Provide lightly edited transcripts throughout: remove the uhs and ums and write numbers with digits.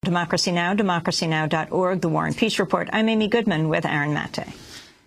democracynow.org, The War and Peace Report. I'm Amy Goodman with Aaron Mate.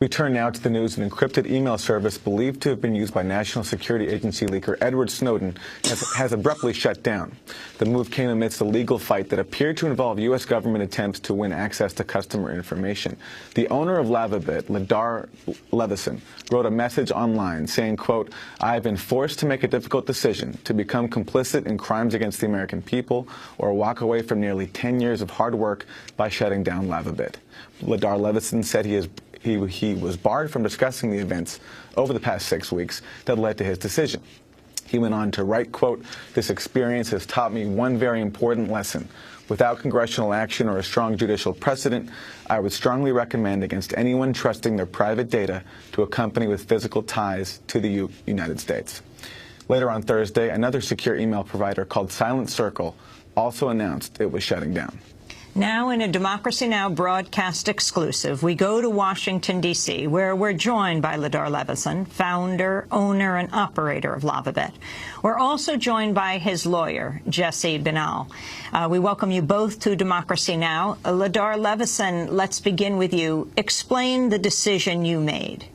We turn now to the news. An encrypted email service believed to have been used by National Security Agency leaker Edward Snowden has abruptly shut down. The move came amidst a legal fight that appeared to involve U.S. government attempts to win access to customer information. The owner of Lavabit, Ladar Levison, wrote a message online saying, quote, "I have been forced to make a difficult decision to become complicit in crimes against the American people or walk away from nearly 10 years of hard work by shutting down Lavabit." Ladar Levison said he was barred from discussing the events over the past 6 weeks that led to his decision. He went on to write, quote, "This experience has taught me one very important lesson. Without congressional action or a strong judicial precedent, I would strongly recommend against anyone trusting their private data to a company with physical ties to the United States." Later on Thursday, another secure email provider called Silent Circle also announced it was shutting down. Now, in a Democracy Now! Broadcast exclusive, we go to Washington, D.C., where we're joined by Ladar Levison, founder, owner, and operator of Lavabit. We're also joined by his lawyer, Jesse Binal. We welcome you both to Democracy Now! Ladar Levison, let's begin with you. Explain the decision you made.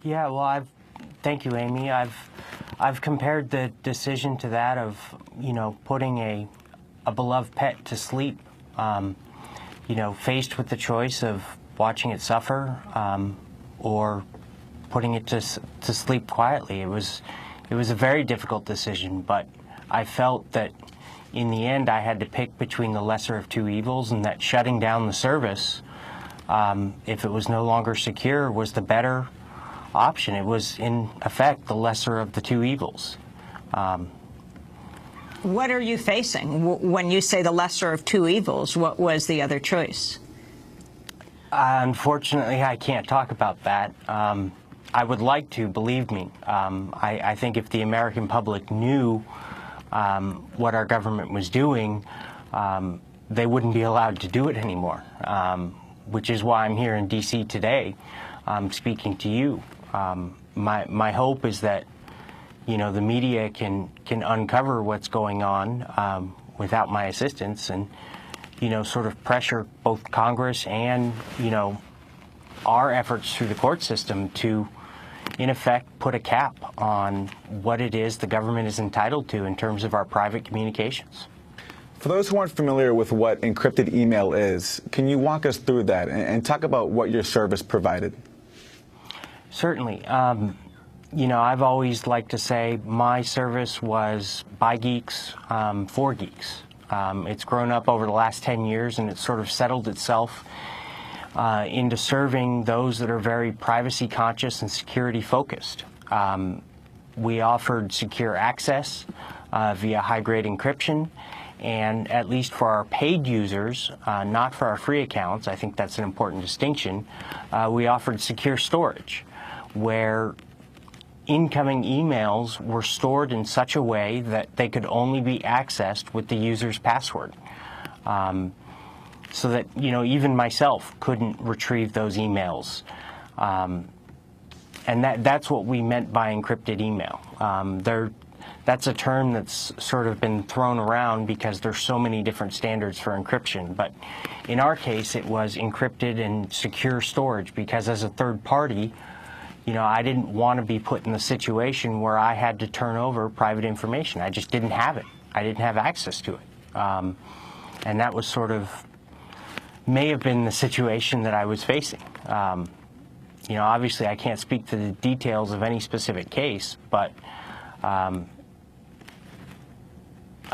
Yeah, well, thank you, Amy. I've compared the decision to that of, putting a beloved pet to sleep, faced with the choice of watching it suffer or putting it to sleep quietly. It was a very difficult decision, but I felt that in the end I had to pick between the lesser of two evils, and that shutting down the service, if it was no longer secure, was the better option. It was, in effect, the lesser of the two evils. What are you facing? When you say the lesser of two evils, what was the other choice? Unfortunately, I can't talk about that. I would like to, believe me. I think if the American public knew what our government was doing, they wouldn't be allowed to do it anymore, which is why I'm here in D.C. today speaking to you. My hope is that the media can uncover what's going on without my assistance, and sort of pressure both Congress and our efforts through the court system to, in effect, put a cap on what it is the government is entitled to in terms of our private communications. For those who aren't familiar with what encrypted email is, can you walk us through that and talk about what your service provided? Certainly. I've always liked to say my service was by geeks, for geeks. It's grown up over the last 10 years, and it's sort of settled itself into serving those that are very privacy conscious and security focused. We offered secure access via high-grade encryption, and at least for our paid users, not for our free accounts, I think that's an important distinction, we offered secure storage, where incoming emails were stored in such a way that they could only be accessed with the user's password, so that even myself couldn't retrieve those emails. And that's what we meant by encrypted email. That's a term that's sort of been thrown around because there's so many different standards for encryption, but in our case it was encrypted and secure storage, because as a third party, I didn't want to be put in the situation where I had to turn over private information. I just didn't have it. I didn't have access to it. And that was may have been the situation that I was facing. Obviously I can't speak to the details of any specific case, but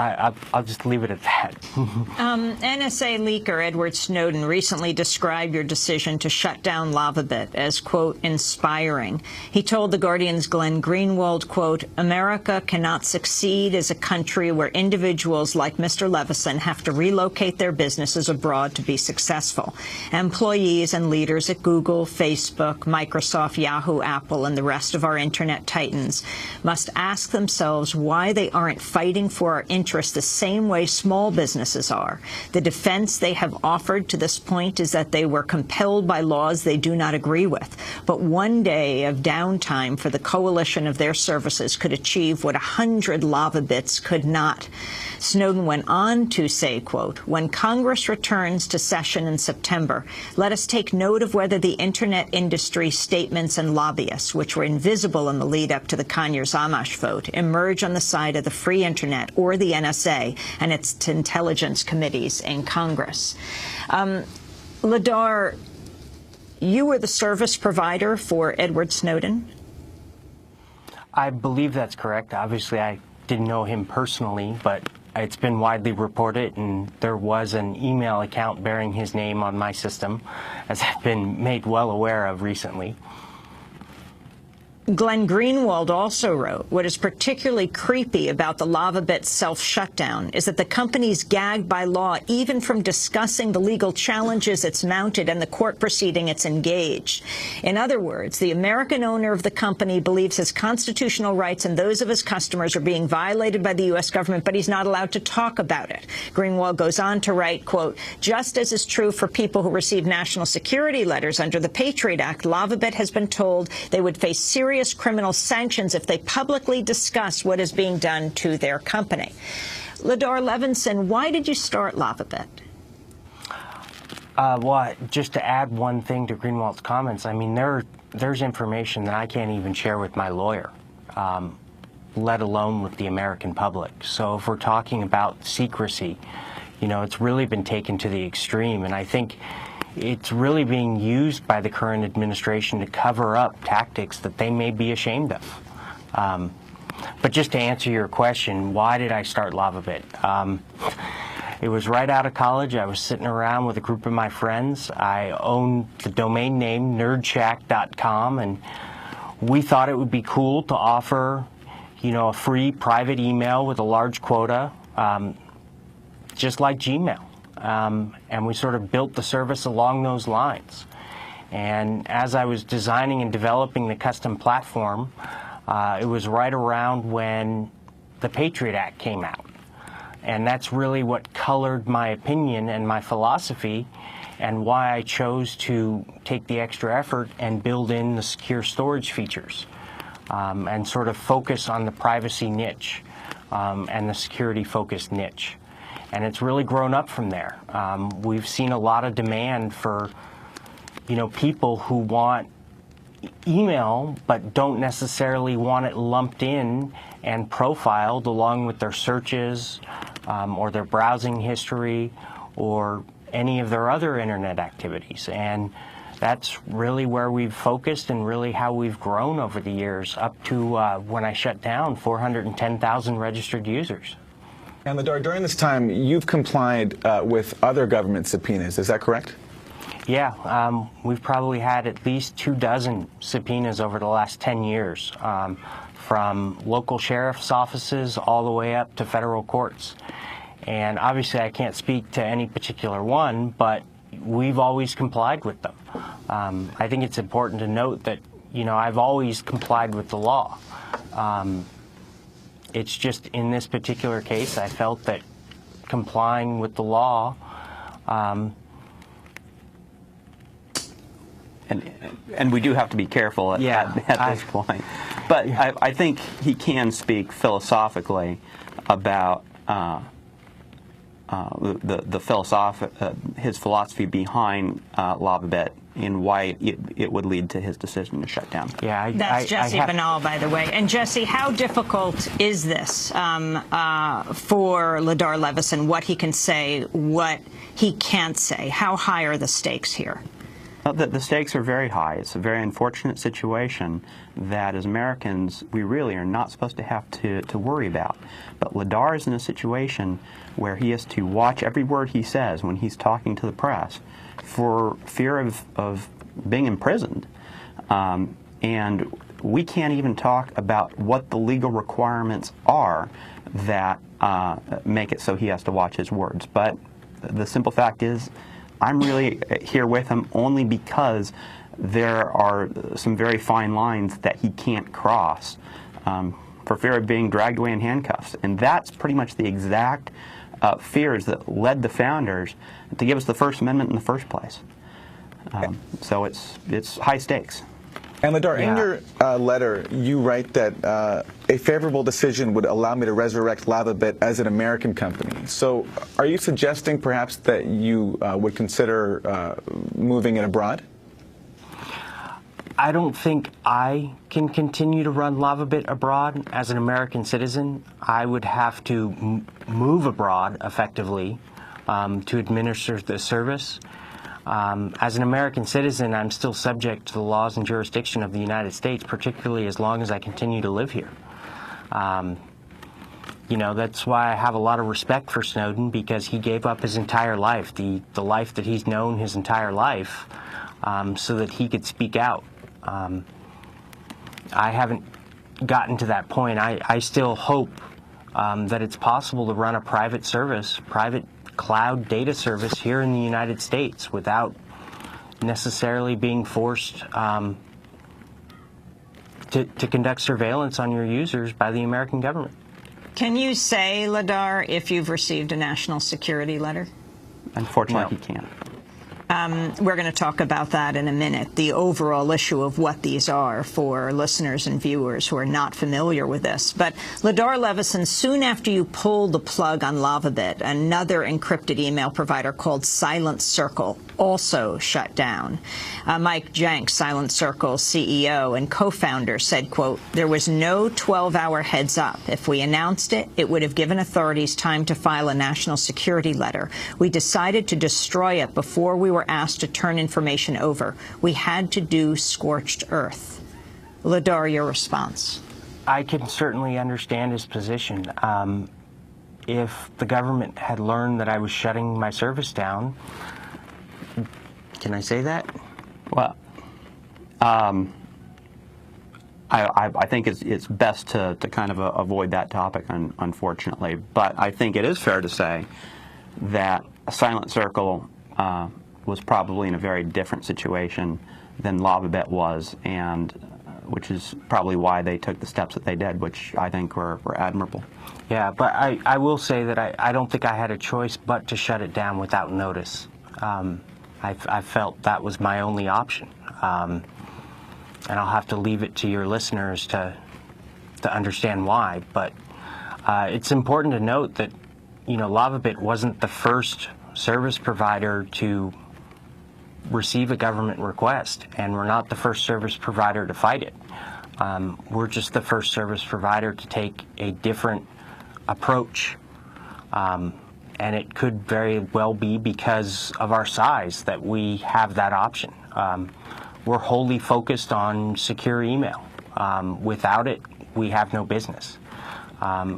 I'll just leave it at that. NSA leaker Edward Snowden recently described your decision to shut down Lavabit as, quote, inspiring. He told The Guardian's Glenn Greenwald, quote, "America cannot succeed as a country where individuals like Mr. Levison have to relocate their businesses abroad to be successful. Employees and leaders at Google, Facebook, Microsoft, Yahoo, Apple, and the rest of our internet titans must ask themselves why they aren't fighting for our interests interests the same way small businesses are. The defense they have offered to this point is that they were compelled by laws they do not agree with. But one day of downtime for the coalition of their services could achieve what 100 lava bits could not. Snowden went on to say, quote, "When Congress returns to session in September, let us take note of whether the Internet industry statements and lobbyists, which were invisible in the lead-up to the Conyers-Amash vote, emerge on the side of the free Internet or the NSA and its intelligence committees in Congress." Ladar, you were the service provider for Edward Snowden? I believe that's correct. Obviously, I didn't know him personally, but it's been widely reported, and there was an email account bearing his name on my system, as I've been made well aware of recently. Glenn Greenwald also wrote, "What is particularly creepy about the LavaBit self-shutdown is that the company's gagged by law even from discussing the legal challenges it's mounted and the court proceeding it's engaged. In other words, the American owner of the company believes his constitutional rights and those of his customers are being violated by the U.S. government, but he's not allowed to talk about it." Greenwald goes on to write, quote, "Just as is true for people who receive national security letters under the Patriot Act, LavaBit has been told they would face serious criminal sanctions if they publicly discuss what is being done to their company." Ladar Levinson, why did you start LavaBit? Well, just to add one thing to Greenwald's comments, I mean, there's information that I can't even share with my lawyer, let alone with the American public. So if we're talking about secrecy, you know, it's really been taken to the extreme, and I think it's really being used by the current administration to cover up tactics that they may be ashamed of. But just to answer your question, why did I start LavaBit? It was right out of college. I was sitting around with a group of my friends. I owned the domain name nerdshack.com, and we thought it would be cool to offer, you know, a free private email with a large quota, just like Gmail. And we sort of built the service along those lines. And as I was designing and developing the custom platform, it was right around when the Patriot Act came out. And that's really what colored my opinion and my philosophy, and why I chose to take the extra effort and build in the secure storage features, and sort of focus on the privacy niche and the security-focused niche. And it's really grown up from there. We've seen a lot of demand for, you know, people who want email but don't necessarily want it lumped in and profiled along with their searches or their browsing history or any of their other internet activities. And that's really where we've focused and really how we've grown over the years, up to when I shut down, 410,000 registered users. And Ladar, during this time, you've complied with other government subpoenas. Is that correct? Yeah, we've probably had at least 24 subpoenas over the last 10 years, from local sheriff's offices all the way up to federal courts. And obviously I can't speak to any particular one, but we've always complied with them. I think it's important to note that, you know, I've always complied with the law. It's just in this particular case, I felt that complying with the law and we do have to be careful at this point. But I think he can speak philosophically about his philosophy behind LavaBit and why it would lead to his decision to shut down. Yeah, that's Jesse Banal, by the way. And Jesse, how difficult is this for Ladar Levison? What he can say, what he can't say? How high are the stakes here? The stakes are very high. It's a very unfortunate situation that, as Americans, we really are not supposed to have to worry about. But Ladar is in a situation where he has to watch every word he says when he's talking to the press for fear of being imprisoned. And we can't even talk about what the legal requirements are that make it so he has to watch his words. But the simple fact is, I'm really here with him only because there are some very fine lines that he can't cross. for fear of being dragged away in handcuffs. And that's pretty much the exact fears that led the founders to give us the First Amendment in the first place. So it's high stakes. And Ladar, in your letter, you write that a favorable decision would allow me to resurrect LavaBit as an American company. So are you suggesting perhaps that you would consider moving it abroad? I don't think I can continue to run LavaBit abroad as an American citizen. I would have to move abroad effectively to administer the service. As an American citizen, I'm still subject to the laws and jurisdiction of the United States, particularly as long as I continue to live here. You know, that's why I have a lot of respect for Snowden, because he gave up his entire life, the life that he's known his entire life, so that he could speak out. I haven't gotten to that point. I still hope that it's possible to run a private service, private cloud data service here in the United States without necessarily being forced to conduct surveillance on your users by the American government. Can you say, Ladar, if you've received a national security letter? Unfortunately, No. he can't. We're going to talk about that in a minute, the overall issue of what these are for listeners and viewers who are not familiar with this. But Ladar Levison, soon after you pulled the plug on LavaBit, another encrypted email provider called Silent Circle also shut down. Mike Jenks, Silent Circle CEO and co-founder, said, quote, "There was no 12-hour heads up. If we announced it, it would have given authorities time to file a national security letter. We decided to destroy it before we were asked to turn information over. We had to do scorched earth." Ladar, your response? I can certainly understand his position. If the government had learned that I was shutting my service down, can I say that? Well, I think it's best to kind of avoid that topic, unfortunately. But I think it is fair to say that Silent Circle was probably in a very different situation than LavaBit was, and which is probably why they took the steps that they did, which I think were admirable. Yeah, but I will say that I don't think I had a choice but to shut it down without notice. I felt that was my only option. And I'll have to leave it to your listeners to understand why. But it's important to note that, you know, LavaBit wasn't the first service provider to receive a government request, and we're not the first service provider to fight it. We're just the first service provider to take a different approach. And it could very well be because of our size that we have that option. We're wholly focused on secure email. Without it, we have no business.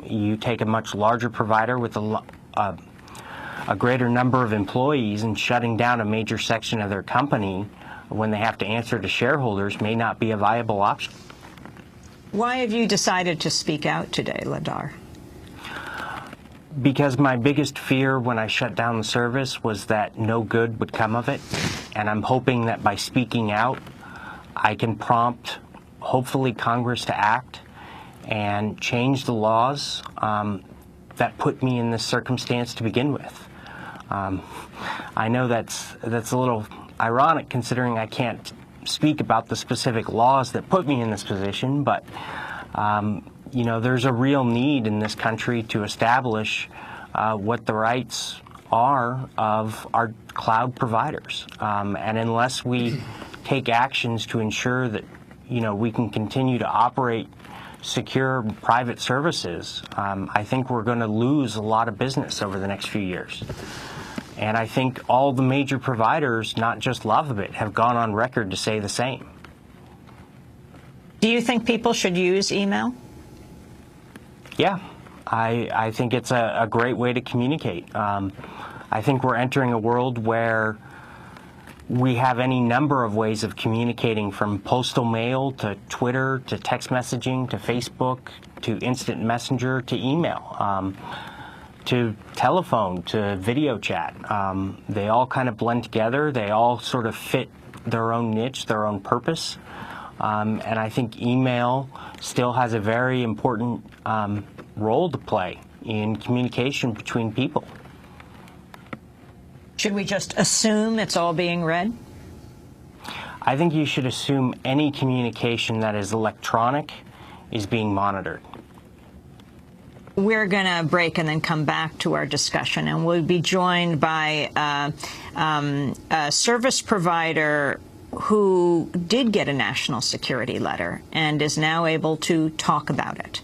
You take a much larger provider with a greater number of employees, and shutting down a major section of their company when they have to answer to shareholders may not be a viable option. Why have you decided to speak out today, Ladar? Because my biggest fear when I shut down the service was that no good would come of it, and I'm hoping that by speaking out, I can prompt, hopefully, Congress to act and change the laws that put me in this circumstance to begin with. I know that's a little ironic, considering I can't speak about the specific laws that put me in this position, but you know, there's a real need in this country to establish what the rights are of our cloud providers. And unless we take actions to ensure that, you know, we can continue to operate secure private services, I think we're going to lose a lot of business over the next few years. And I think all the major providers, not just LavaBit, have gone on record to say the same. Do you think people should use email? Yeah, I think it's a great way to communicate. I think we're entering a world where we have any number of ways of communicating, from postal mail to Twitter to text messaging to Facebook to instant messenger to email to telephone to video chat. They all kind of blend together. They all sort of fit their own niche, their own purpose. And I think email still has a very important role to play in communication between people. Should we just assume it's all being read? I think you should assume any communication that is electronic is being monitored. We're going to break and then come back to our discussion, and we'll be joined by a service provider who did get a national security letter and is now able to talk about it.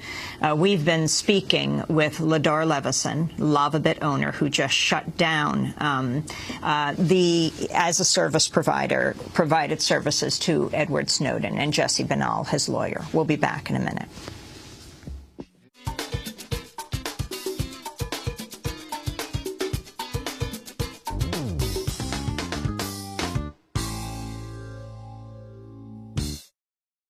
We've been speaking with Ladar Levison, Lavabit owner, who just shut down as a service provider, provided services to Edward Snowden, and Jesse Banal, his lawyer. We'll be back in a minute.